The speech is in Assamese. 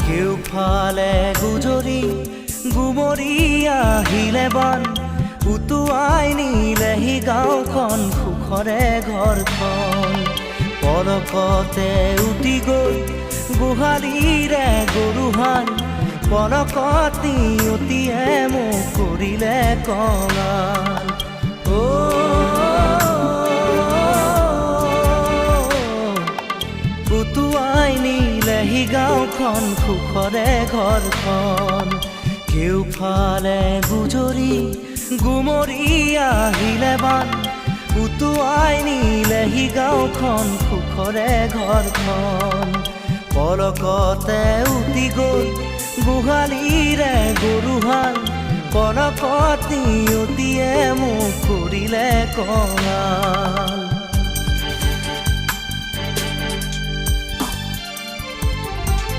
কেউফালে গুজৰি গুমৰি আহিলে বান উটুৱাই নিলেহি গাঁওখন সুখৰে ঘৰখন পলকতে উটি গ'ল গোহালিৰে গৰুহাল পলকত নিয়তিয়ে মোক কৰিলে কঙাল উটুৱাই নিলেহি গাঁওখন সুখৰে ঘৰখন কেউফালে গুজৰি গুমৰি আহিলে বান উটুৱাই নিলেহি গাঁওখন সুখৰে ঘৰখন পলকতে উটি গ'ল গোহালিৰে গৰুহাল পলকত নিয়তিয়ে মোক কৰিলে কঙাল